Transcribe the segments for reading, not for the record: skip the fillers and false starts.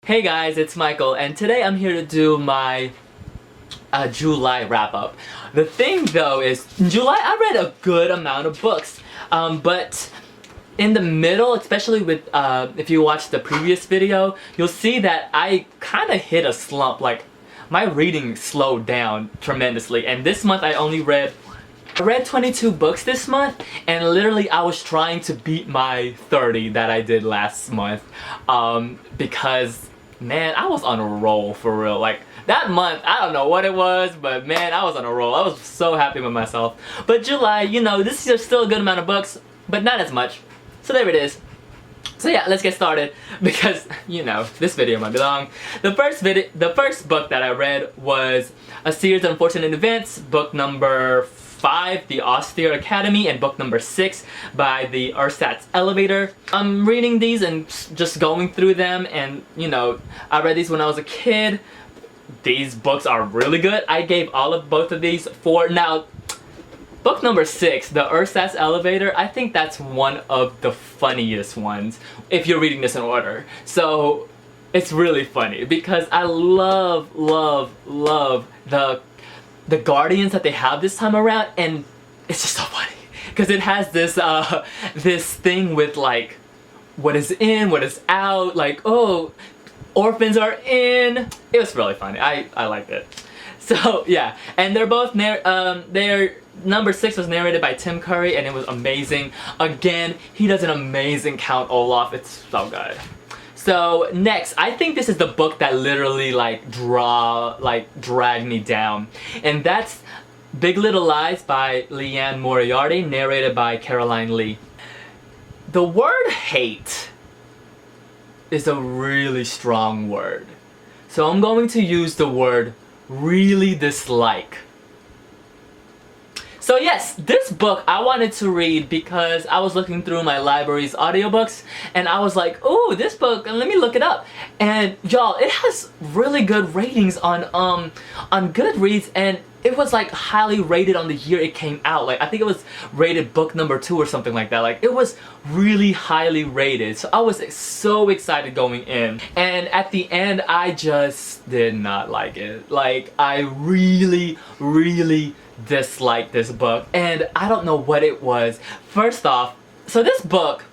Hey guys, it's Michael, and today I'm here to do my July wrap-up. The thing though is, in July I read a good amount of books, but in the middle, especially with, if you watch the previous video, you'll see that I kind of hit a slump. Like, my reading slowed down tremendously, and this month I read 22 books this month, and literally I was trying to beat my 30 that I did last month, because, man, I was on a roll for real. Like, that month, I don't know what it was, but man, I was on a roll. I was so happy with myself. But July, you know, this is still a good amount of books, but not as much. So there it is. So yeah, let's get started, because, you know, this video might be long. The first book that I read was A Series of Unfortunate Events, book number 5, The Austere Academy, and book number 6 by the Ersatz Elevator. I'm reading these and just going through them, and, you know, I read these when I was a kid. These books are really good. I gave both of these 4. Now, book number 6, The Ersatz Elevator, I think that's one of the funniest ones, if you're reading this in order. So, it's really funny, because I love the Guardians that they have this time around, and it's just so funny. Because it has this, this thing with, like, what is in, what is out, like, oh, orphans are in. It was really funny. I liked it. So, yeah, and they're both, number 6 was narrated by Tim Curry, and it was amazing. Again, he does an amazing Count Olaf. It's so good. So next, I think this is the book that literally dragged me down, and that's Big Little Lies by Leanne Moriarty, narrated by Caroline Lee. The word hate is a really strong word, so I'm going to use the word really dislike. So yes, this book I wanted to read because I was looking through my library's audiobooks, and I was like, ooh, this book, let me look it up. And y'all, it has really good ratings on Goodreads, and it was like highly rated on the year it came out. Like, I think it was rated book number 2 or something like that. Like, it was really highly rated. So I was so excited going in. And at the end, I just did not like it. Like, I really disliked this book, and I don't know what it was. First off, so this book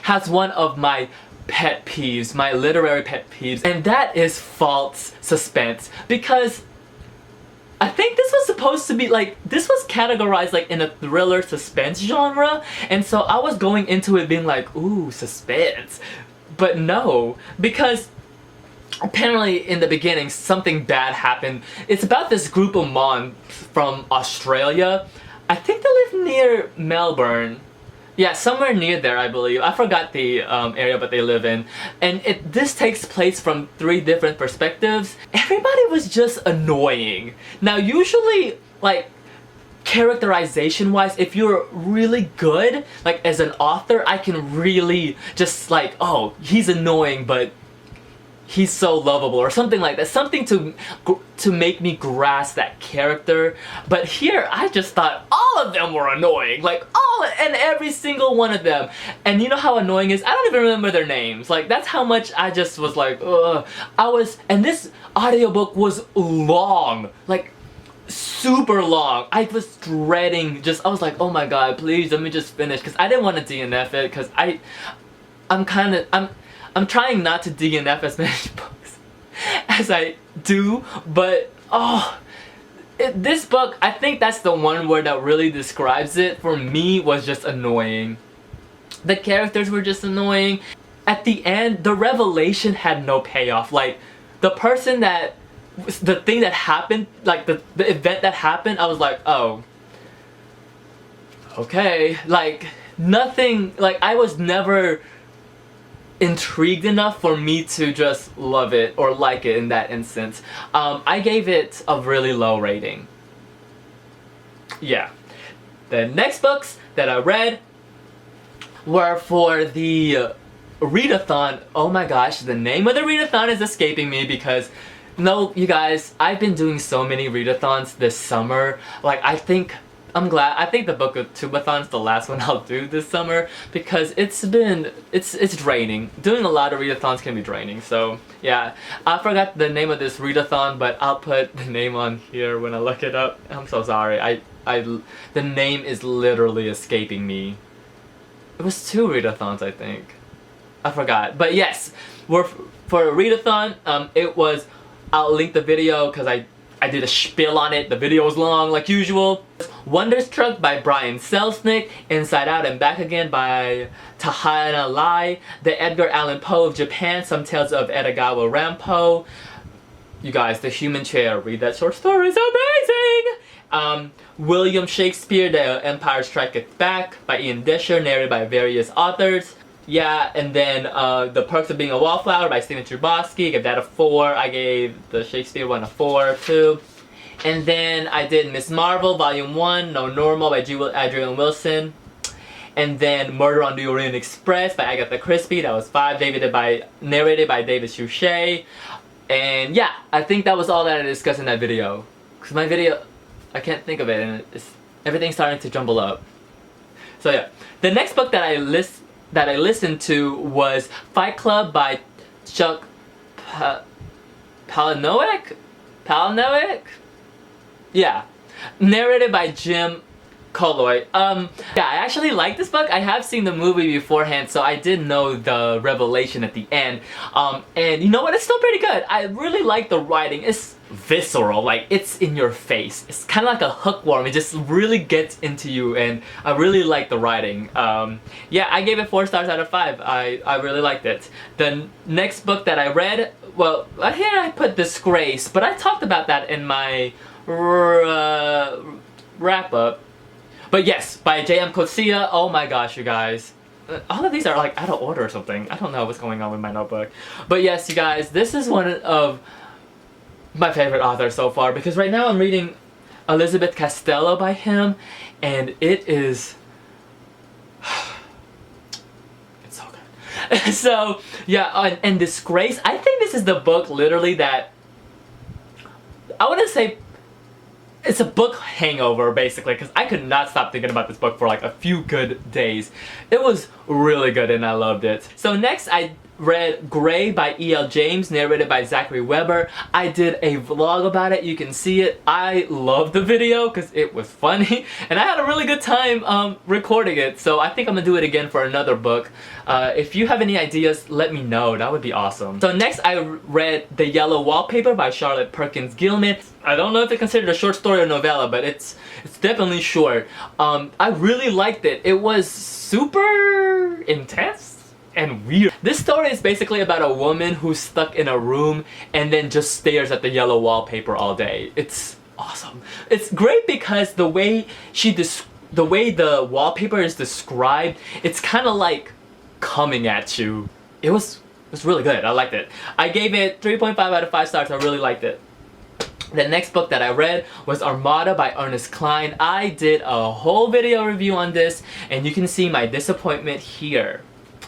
has one of my pet peeves, my literary pet peeves, and that is false suspense, because I think this was supposed to be like, this was categorized like in a thriller suspense genre, and so I was going into it being like, ooh, suspense, but no, because apparently in the beginning something bad happened. It's about this group of Mon from Australia. I think they live near Melbourne. Yeah, somewhere near there, I believe. I forgot the area but they live in. And this takes place from 3 different perspectives. Everybody was just annoying. Now usually, like, characterization wise, if you're really good, like as an author, I can really just like, oh, he's annoying but he's so lovable, or something like that, something to make me grasp that character. But here, I just thought all of them were annoying, like every single one of them. And you know how annoying is? I don't even remember their names. Like, that's how much I just was like, ugh. And this audiobook was long, like super long. I was dreading, I was like, oh my god, please let me just finish, because I didn't want to DNF it, because I'm trying not to DNF as many books as I do, but this book, I think that's the one word that really describes it for me, was just annoying. The characters were just annoying. At the end, the revelation had no payoff. Like, the thing that happened, like the event that happened, I was like, oh, okay. Like, nothing, like, I was never intrigued enough for me to just love it or like it in that instance. I gave it a really low rating. Yeah. The next books that I read were for the Readathon. Oh my gosh, the name of the Readathon is escaping me, because, no, you guys, I've been doing so many readathons this summer. Like, I think I'm glad. I think the Book of Tubathon's the last one I'll do this summer because it's draining. Doing a lot of readathons can be draining. So yeah, I forgot the name of this readathon, but I'll put the name on here when I look it up. I'm so sorry. The name is literally escaping me. It was 2 readathons, I think. I forgot. But yes, for a readathon, it was. I'll link the video because I did a spiel on it. The video was long like usual. Wonderstruck by Brian Selznick. Inside Out and Back Again by Tahana Lai. The Edgar Allan Poe of Japan. Some Tales of Edogawa Rampo. You guys, The Human Chair. Read that short story. It's amazing! William Shakespeare, The Empire Striketh Back by Ian Disher. Narrated by various authors. Yeah, and then The Perks of Being a Wallflower by Stephen Chbosky. I gave that a 4. I gave the Shakespeare one a 4 too. And then I did Miss Marvel Volume 1, No Normal by Adrian Wilson. And then Murder on the Orient Express by Agatha Christie. That was 5. Narrated by David Suchet. And yeah, I think that was all that I discussed in that video. Because my video, I can't think of it, and everything's starting to jumble up. So yeah, the next book that I listened to was Fight Club by Chuck Palahniuk? Yeah. Narrated by Jim Colloy. Yeah, I actually like this book. I have seen the movie beforehand, so I did know the revelation at the end. And you know what? It's still pretty good. I really like the writing. It's visceral, like it's in your face. It's kind of like a hookworm. It just really gets into you, and I really like the writing. Yeah, I gave it 4 stars out of 5. I really liked it. The next book that I read, well, here I put Disgrace, but I talked about that in my wrap up. But yes, by J.M. Coetzee. Oh my gosh, you guys. All of these are like out of order or something. I don't know what's going on with my notebook. But yes, you guys, this is one of my favorite authors so far, because right now I'm reading Elizabeth Costello by him, and it is... it's so good. So, yeah, and Disgrace, I think this is the book literally that... I wouldn't say... It's a book hangover, basically, because I could not stop thinking about this book for like a few good days. It was really good and I loved it. So next I read Grey by E.L. James, narrated by Zachary Weber. I did a vlog about it, you can see it. I loved the video because it was funny and I had a really good time recording it, so I think I'm gonna do it again for another book. If you have any ideas, let me know, that would be awesome. So next I read The Yellow Wallpaper by Charlotte Perkins Gilman. I don't know if it's considered a short story or novella, but it's definitely short. I really liked it. It was super intense and weird. This story is basically about a woman who's stuck in a room and then just stares at the yellow wallpaper all day. It's awesome. It's great because the way the wallpaper is described, it's kind of like coming at you. It was really good. I liked it. I gave it 3.5 out of 5 stars. I really liked it. The next book that I read was Armada by Ernest Cline. I did a whole video review on this, and you can see my disappointment here.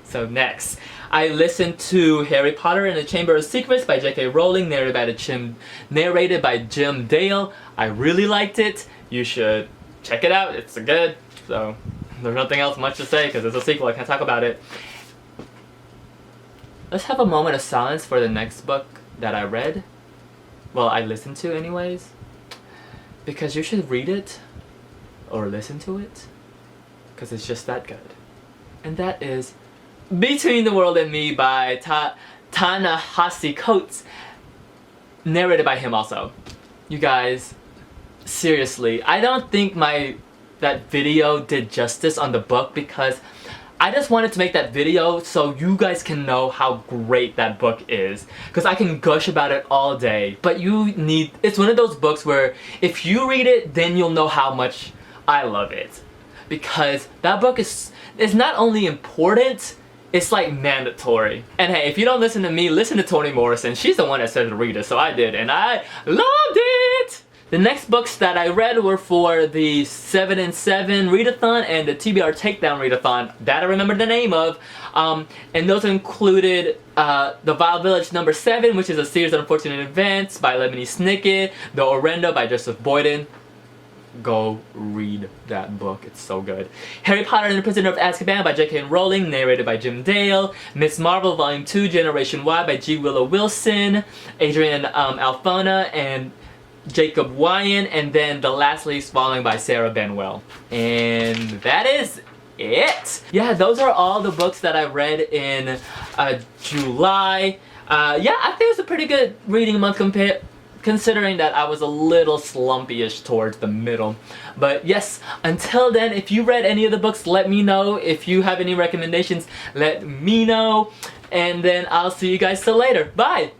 So next, I listened to Harry Potter and the Chamber of Secrets by J.K. Rowling, narrated by Jim Dale. I really liked it. You should check it out. It's good. So there's nothing else much to say because it's a sequel. I can't talk about it. Let's have a moment of silence for the next book that I read. Well, I listened to anyways. Because you should read it or listen to it because it's just that good. And that is Between the World and Me by Ta-Nehisi Coates, narrated by him also. You guys, seriously, I don't think that video did justice on the book because I just wanted to make that video so you guys can know how great that book is. Because I can gush about it all day. But it's one of those books where if you read it, then you'll know how much I love it. Because that book is not only important, it's like mandatory. And hey, if you don't listen to me, listen to Toni Morrison. She's the one that said to read it, so I did, and I loved it! The next books that I read were for the 7 and 7 readathon and the TBR Takedown readathon that I remember the name of. And those included The Vile Village number 7, which is a series of unfortunate events by Lemony Snicket, The Orendo by Joseph Boyden. go read that book. It's so good. Harry Potter and the Prisoner of Azkaban by J.K. Rowling, narrated by Jim Dale. Miss Marvel Volume 2, Generation Y by G. Willow Wilson, Adrian Alphona, and Jacob Wyan, and then The Last Leaves Falling by Sarah Benwell. And that is it. Yeah, those are all the books that I read in July. Yeah, I think it was a pretty good reading month considering that I was a little slumpy-ish towards the middle. But yes, until then, if you read any of the books, let me know. If you have any recommendations, let me know. And then I'll see you guys till later. Bye!